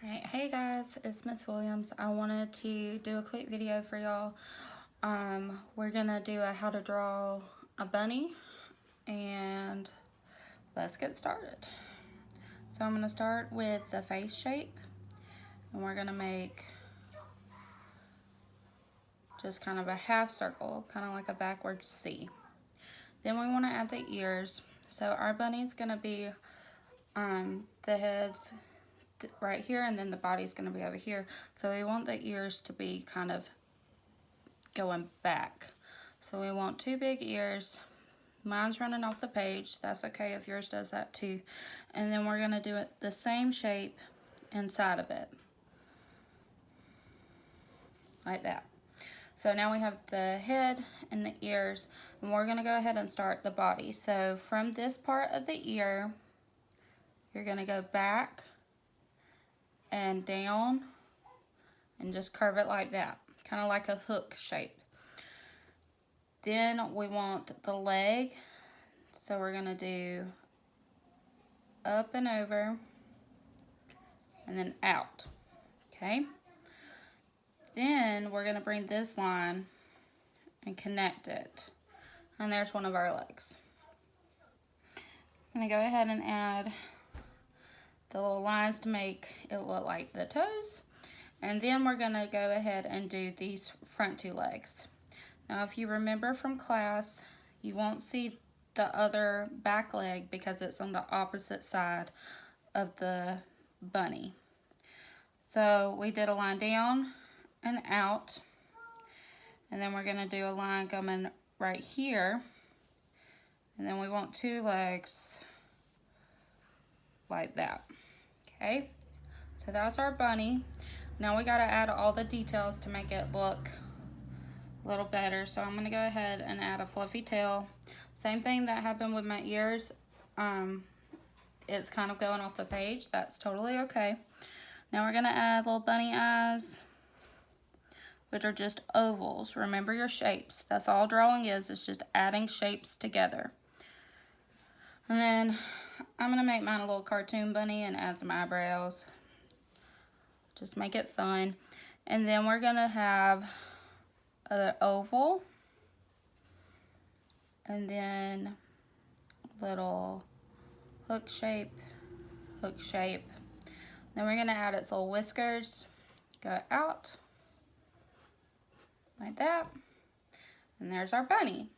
Alright, hey guys, it's Miss Williams. I wanted to do a quick video for y'all. We're gonna do a how to draw a bunny, and let's get started. So I'm gonna start with the face shape, and we're gonna make just kind of a half circle, kind of like a backwards C. Then we want to add the ears. So our bunny's gonna be the head's right here, and then the body's gonna be over here. So we want the ears to be kind of going back. So we want two big ears. Mine's running off the page. That's okay if yours does that too. And then we're gonna do it the same shape inside of it. Like that. So now we have the head and the ears, and we're gonna go ahead and start the body. So from this part of the ear, you're gonna go back and down and just curve it like that, kind of like a hook shape. Then we want the leg, so we're gonna do up and over and then out, okay? Then we're gonna bring this line and connect it, and there's one of our legs. I'm gonna go ahead and add the little lines to make it look like the toes, and then we're gonna go ahead and do these front two legs. Now if you remember from class, you won't see the other back leg because it's on the opposite side of the bunny. So we did a line down and out, and then we're gonna do a line coming right here, and then we want two legs like that. Okay, so that's our bunny. Now we gotta add all the details to make it look a little better. So I'm gonna go ahead and add a fluffy tail. Same thing that happened with my ears. It's kind of going off the page. That's totally okay. Now we're gonna add little bunny eyes, which are just ovals. Remember your shapes. That's all drawing is. It's just adding shapes together. And then I'm gonna make mine a little cartoon bunny and add some eyebrows. Just make it fun. And then we're gonna have an oval, and then little hook shape. Then we're gonna add its little whiskers, go out like that, and there's our bunny.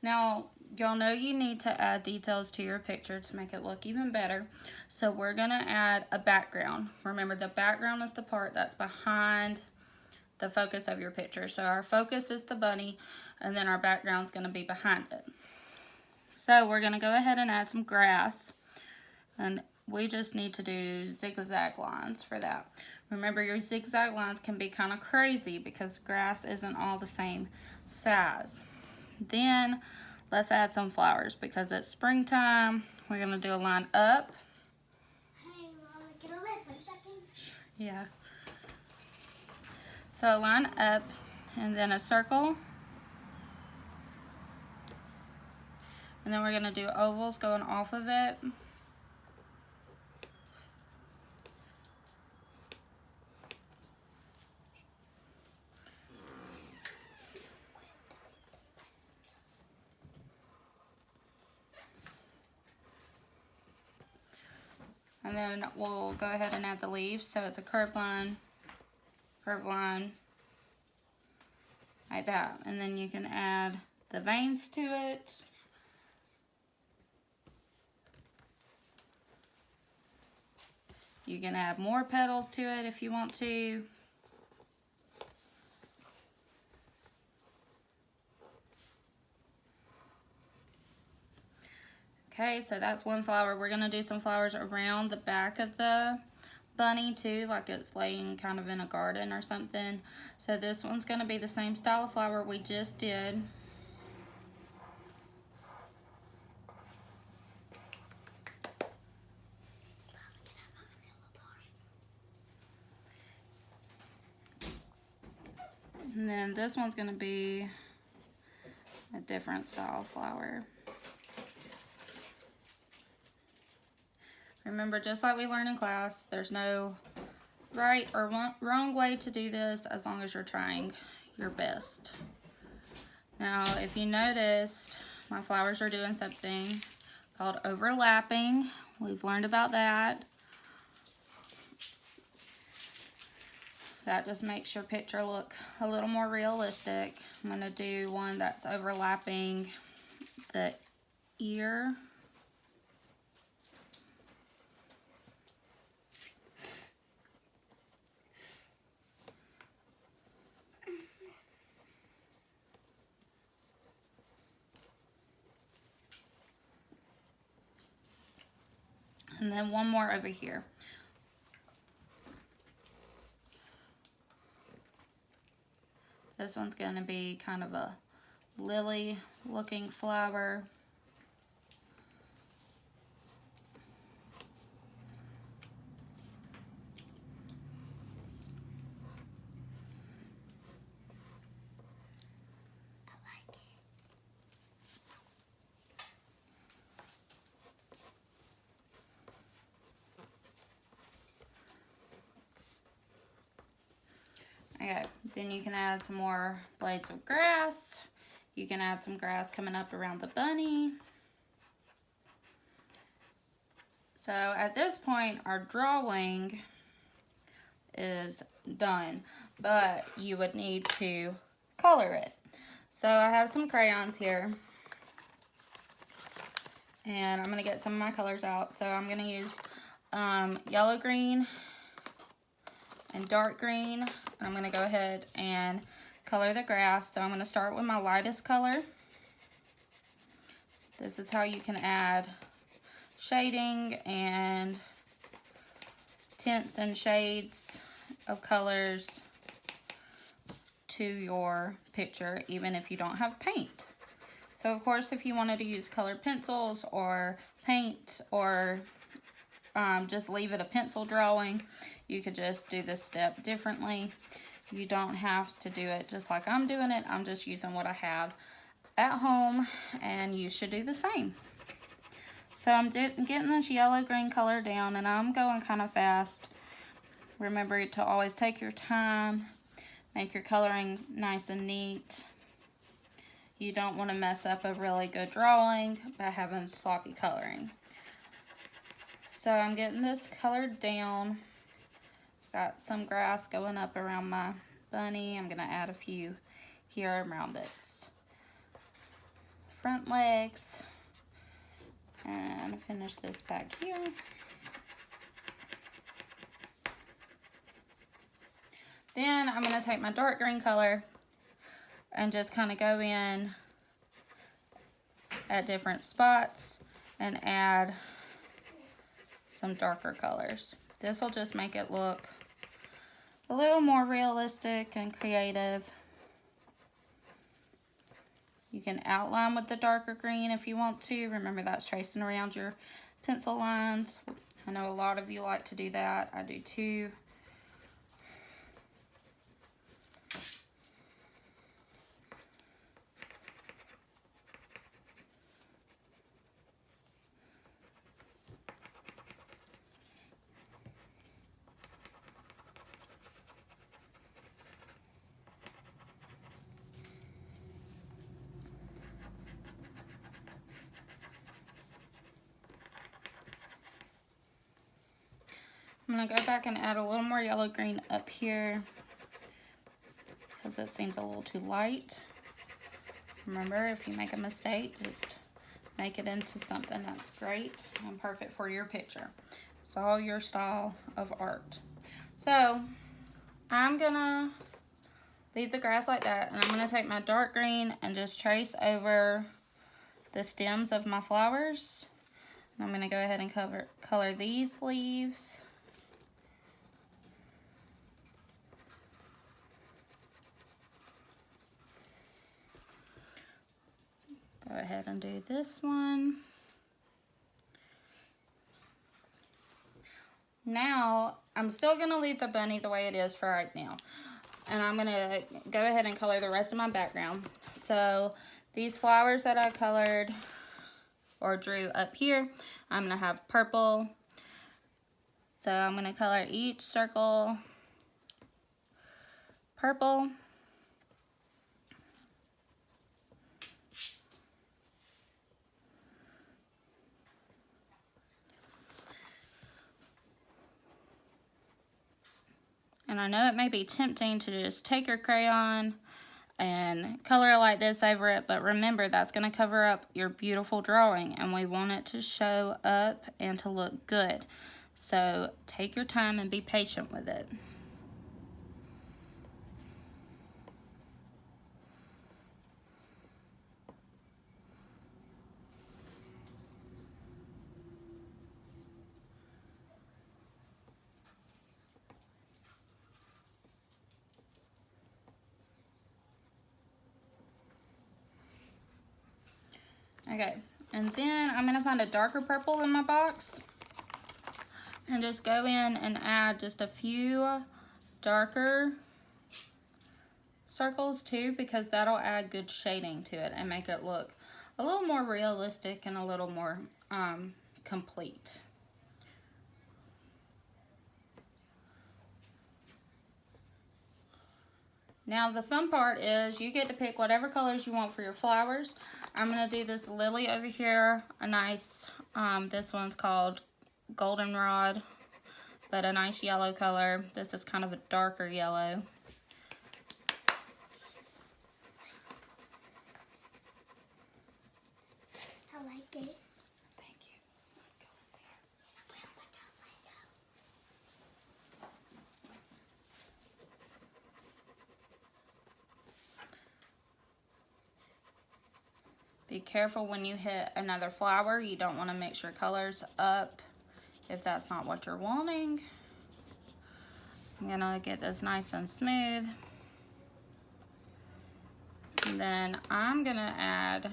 Now y'all know you need to add details to your picture to make it look even better, so we're gonna add a background. Remember, the background is the part that's behind the focus of your picture. So our focus is the bunny, and then our background's gonna be behind it. So we're gonna go ahead and add some grass, and we just need to do zigzag lines for that. Remember, your zigzag lines can be kind of crazy because grass isn't all the same size. Then let's add some flowers because it's springtime. We're gonna do a line up. Hey, Mama, can I live for a second? Yeah. So a line up, and then a circle. And then we're gonna do ovals going off of it. And then we'll go ahead and add the leaves. So it's a curved line, like that. And then you can add the veins to it. You can add more petals to it if you want to. Okay, so that's one flower. We're gonna do some flowers around the back of the bunny too, like it's laying kind of in a garden or something. So this one's gonna be the same style of flower we just did. And then this one's gonna be a different style of flower. Remember, just like we learned in class, there's no right or wrong way to do this as long as you're trying your best. Now, if you noticed, my flowers are doing something called overlapping. We've learned about that. That just makes your picture look a little more realistic. I'm going to do one that's overlapping the ear. And then one more over here. This one's going to be kind of a lily looking flower. Okay, then you can add some more blades of grass. You can add some grass coming up around the bunny. So at this point, our drawing is done, but you would need to color it. So I have some crayons here, and I'm gonna get some of my colors out. So I'm gonna use yellow green and dark green. I'm going to go ahead and color the grass. So I'm going to start with my lightest color. This is how you can add shading and tints and shades of colors to your picture, even if you don't have paint. So of course, if you wanted to use colored pencils or paint or just leave it a pencil drawing, you could just do this step differently. You don't have to do it just like I'm doing it. I'm just using what I have at home, and you should do the same. So I'm getting this yellow-green color down, and I'm going kind of fast. Remember to always take your time, make your coloring nice and neat. You don't want to mess up a really good drawing by having sloppy coloring. So I'm getting this colored down. Got some grass going up around my bunny. I'm going to add a few here around its front legs. And finish this back here. Then I'm going to take my dark green color and just kind of go in at different spots and add some darker colors. This will just make it look a little more realistic and creative. You can outline with the darker green if you want to. Remember, that's tracing around your pencil lines. I know a lot of you like to do that. I do too. I'm going to go back and add a little more yellow green up here because it seems a little too light. Remember, if you make a mistake, just make it into something that's great and perfect for your picture. It's all your style of art. So I'm going to leave the grass like that, and I'm going to take my dark green and just trace over the stems of my flowers. And I'm going to go ahead and color these leaves. Go ahead and do this one. Now, I'm still going to leave the bunny the way it is for right now. And I'm going to go ahead and color the rest of my background. So, these flowers that I colored or drew up here, I'm going to have purple, So I'm going to color each circle purple. And I know it may be tempting to just take your crayon and color it like this over it, but remember that's going to cover up your beautiful drawing, and we want it to show up and to look good. So take your time and be patient with it. Okay, and then I'm going to find a darker purple in my box and just go in and add just a few darker circles too, because that'll add good shading to it and make it look a little more realistic and a little more complete. Now the fun part is you get to pick whatever colors you want for your flowers. I'm going to do this lily over here, a nice, this one's called goldenrod, but a nice yellow color. This is kind of a darker yellow. I like it. Thank you. Be careful when you hit another flower. You don't want to mix your colors up if that's not what you're wanting. I'm gonna get this nice and smooth. And then I'm gonna add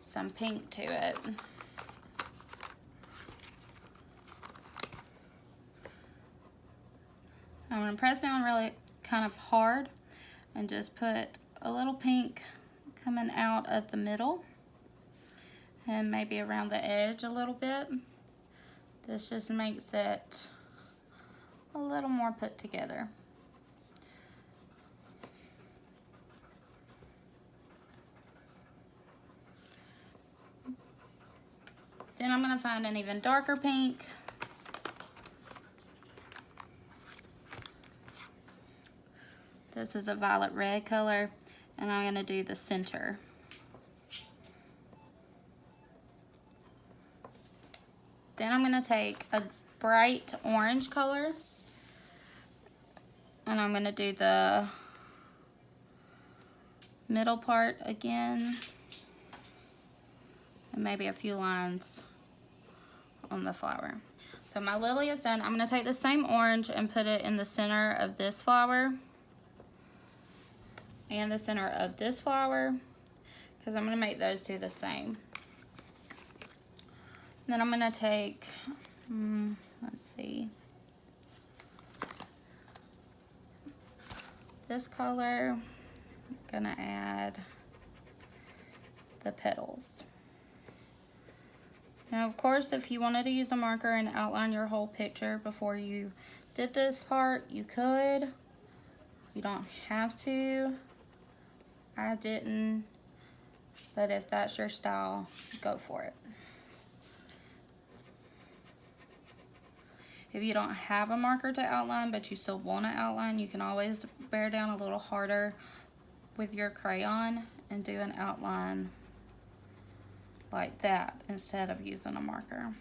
some pink to it. So I'm gonna press down really kind of hard and just put a little pink coming out at the middle and maybe around the edge a little bit. This just makes it a little more put together. Then I'm going to find an even darker pink. This is a violet red color, and I'm going to do the center. Then I'm going to take a bright orange color, and I'm going to do the middle part again, and maybe a few lines on the flower. So my lily is done. I'm going to take the same orange and put it in the center of this flower and the center of this flower, because I'm going to make those two the same. Then I'm going to take, let's see, this color. I'm going to add the petals. Now, of course, if you wanted to use a marker and outline your whole picture before you did this part, you could. You don't have to. I didn't, but if that's your style, go for it. If you don't have a marker to outline, but you still want to outline, you can always bear down a little harder with your crayon and do an outline like that instead of using a marker.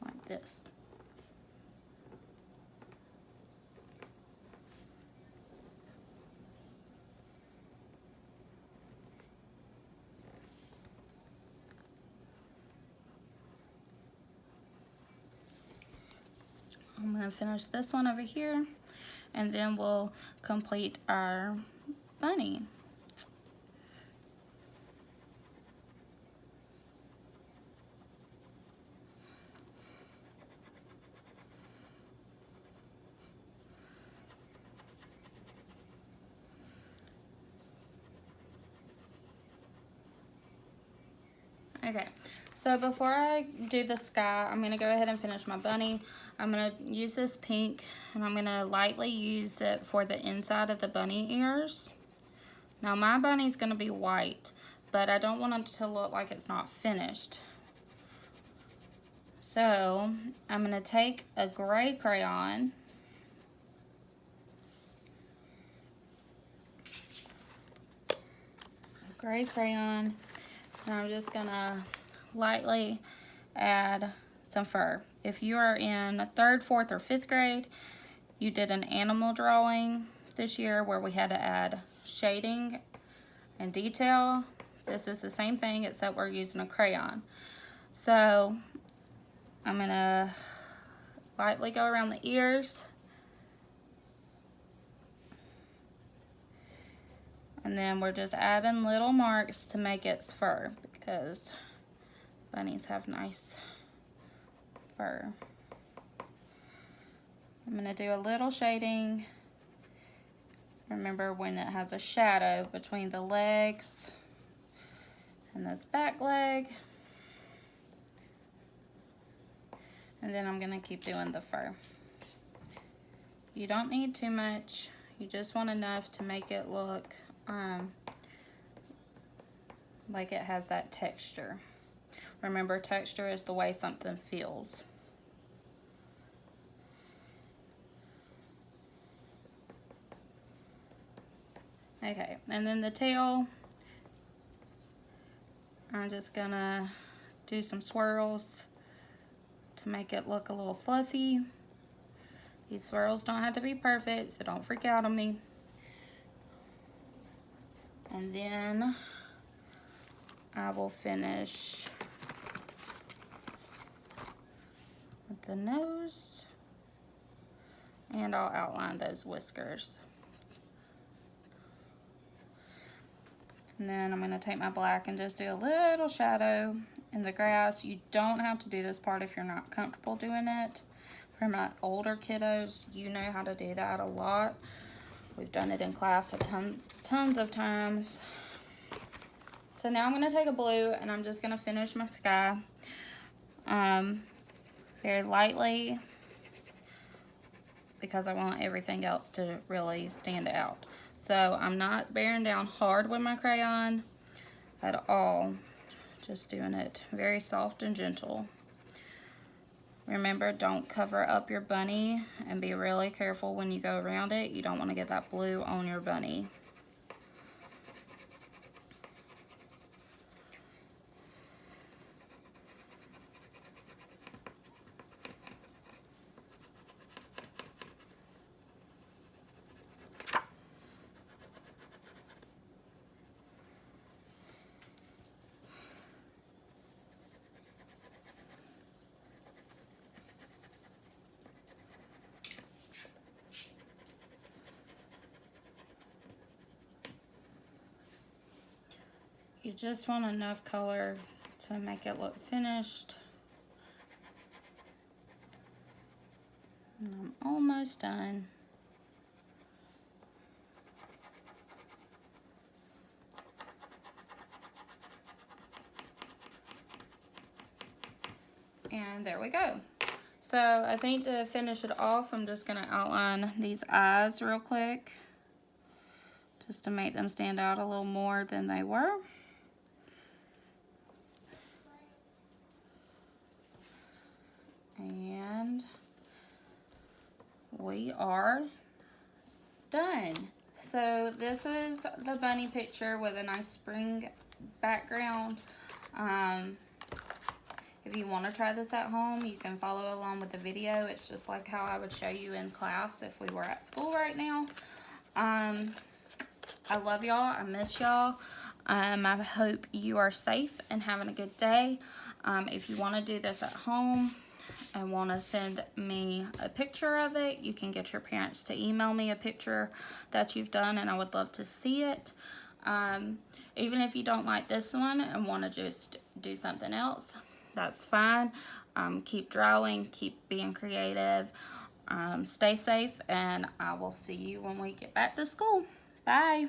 Like this. I'm going to finish this one over here, and then we'll complete our bunny. Okay, so before I do the sky, I'm going to go ahead and finish my bunny. I'm going to use this pink, and I'm going to lightly use it for the inside of the bunny ears. Now my bunny's going to be white, but I don't want it to look like it's not finished. So I'm going to take a gray crayon, and I'm just going to lightly add some fur. If you are in 3rd, 4th, or 5th grade, you did an animal drawing this year where we had to add shading and detail. This is the same thing except we're using a crayon. So I'm gonna lightly go around the ears, and then we're just adding little marks to make its fur, because bunnies have nice fur. I'm going to do a little shading. Remember when it has a shadow between the legs and this back leg. And then I'm going to keep doing the fur. You don't need too much. You just want enough to make it look like it has that texture. Remember, texture is the way something feels. Okay, and then the tail, I'm just gonna do some swirls to make it look a little fluffy. These swirls don't have to be perfect, so don't freak out on me. And then I will finish with the nose, and I'll outline those whiskers. And then I'm going to take my black and just do a little shadow in the grass. You don't have to do this part if you're not comfortable doing it. For my older kiddos, you know how to do that a lot. We've done it in class tons of times. So now I'm going to take a blue, and I'm just going to finish my sky very lightly, because I want everything else to really stand out. So I'm not bearing down hard with my crayon at all. Just doing it very soft and gentle. Remember, don't cover up your bunny, and be really careful when you go around it. You don't want to get that blue on your bunny. You just want enough color to make it look finished. And I'm almost done. And there we go. So I think to finish it off, I'm just going to outline these eyes real quick, just to make them stand out a little more than they were. And we are done. So this is the bunny picture with a nice spring background. If you want to try this at home, you can follow along with the video. It's just like how I would show you in class if we were at school right now. I love y'all. I miss y'all. I hope you are safe and having a good day. If you want to do this at home and want to send me a picture of it, you can get your parents to email me a picture that you've done, and I would love to see it. Even if you don't like this one and want to just do something else, that's fine. Keep drawing, keep being creative, stay safe, and I will see you when we get back to school. Bye.